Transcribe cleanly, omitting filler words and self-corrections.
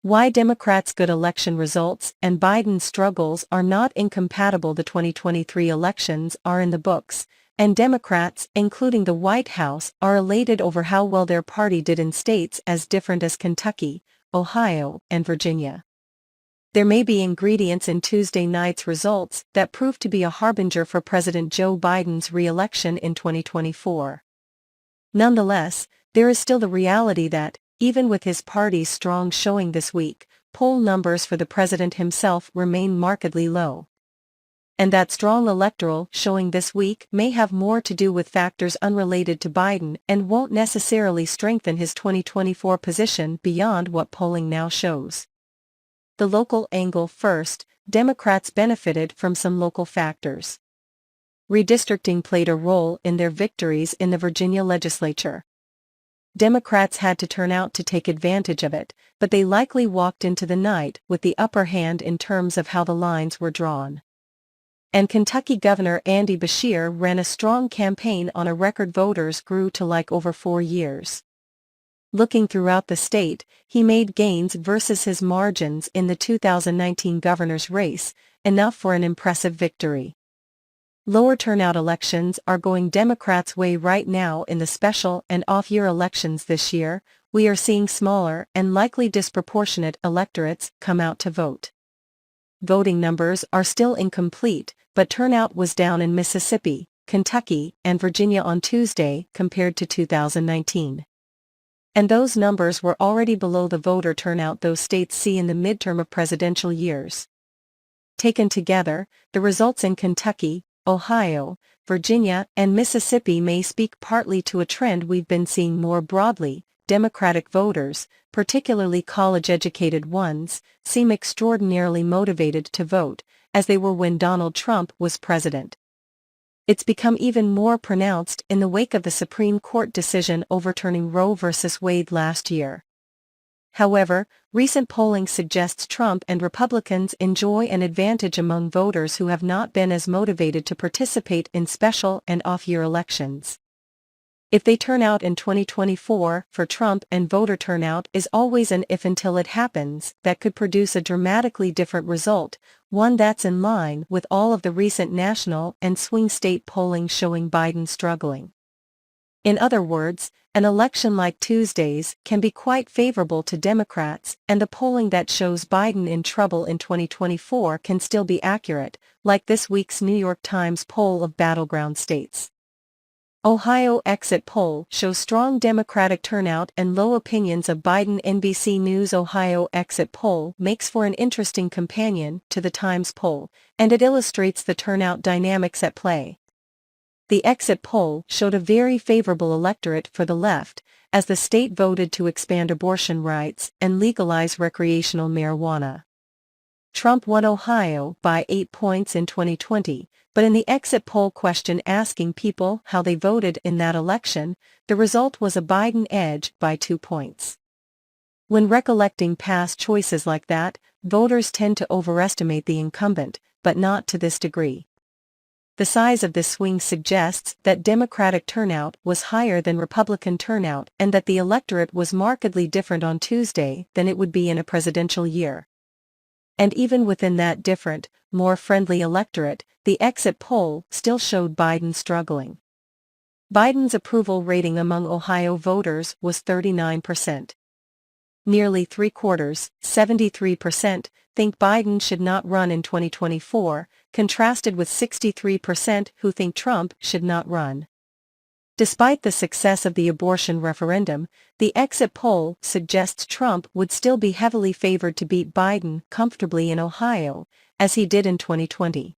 Why Democrats' good election results and Biden's struggles are not incompatible. The 2023 elections are in the books, and Democrats, including the White House, are elated over how well their party did in states as different as Kentucky, Ohio, and Virginia. There may be ingredients in Tuesday night's results that prove to be a harbinger for President Joe Biden's re-election in 2024. Nonetheless, there is still the reality that, even with his party's strong showing this week, poll numbers for the president himself remain markedly low. And that strong electoral showing this week may have more to do with factors unrelated to Biden and won't necessarily strengthen his 2024 position beyond what polling now shows. The local angle first, Democrats benefited from some local factors. Redistricting played a role in their victories in the Virginia legislature. Democrats had to turn out to take advantage of it, but they likely walked into the night with the upper hand in terms of how the lines were drawn. And Kentucky Governor Andy Beshear ran a strong campaign on a record voters grew to like over 4 years. Looking throughout the state, he made gains versus his margins in the 2019 governor's race, enough for an impressive victory. Lower turnout elections are going Democrats' way right now. In the special and off-year elections this year, we are seeing smaller and likely disproportionate electorates come out to vote. Voting numbers are still incomplete, but turnout was down in Mississippi, Kentucky, and Virginia on Tuesday compared to 2019. And those numbers were already below the voter turnout those states see in the midterm of presidential years. Taken together, the results in Kentucky, Ohio, Virginia, and Mississippi may speak partly to a trend we've been seeing more broadly. Democratic voters, particularly college-educated ones, seem extraordinarily motivated to vote, as they were when Donald Trump was president. It's become even more pronounced in the wake of the Supreme Court decision overturning Roe v. Wade last year. However, recent polling suggests Trump and Republicans enjoy an advantage among voters who have not been as motivated to participate in special and off-year elections. If they turn out in 2024, for Trump, and voter turnout is always an if until it happens, that could produce a dramatically different result, one that's in line with all of the recent national and swing state polling showing Biden struggling. In other words, an election like Tuesday's can be quite favorable to Democrats, and the polling that shows Biden in trouble in 2024 can still be accurate, like this week's New York Times poll of battleground states. Ohio exit poll shows strong Democratic turnout and low opinions of Biden. NBC News Ohio exit poll makes for an interesting companion to the Times poll, and it illustrates the turnout dynamics at play. The exit poll showed a very favorable electorate for the left, as the state voted to expand abortion rights and legalize recreational marijuana. Trump won Ohio by 8 points in 2020, but in the exit poll question asking people how they voted in that election, the result was a Biden edge by 2 points. When recollecting past choices like that, voters tend to overestimate the incumbent, but not to this degree. The size of this swing suggests that Democratic turnout was higher than Republican turnout and that the electorate was markedly different on Tuesday than it would be in a presidential year. And even within that different, more friendly electorate, the exit poll still showed Biden struggling. Biden's approval rating among Ohio voters was 39%. Nearly three-quarters, 73%, think Biden should not run in 2024, contrasted with 63% who think Trump should not run. Despite the success of the abortion referendum, the exit poll suggests Trump would still be heavily favored to beat Biden comfortably in Ohio, as he did in 2020.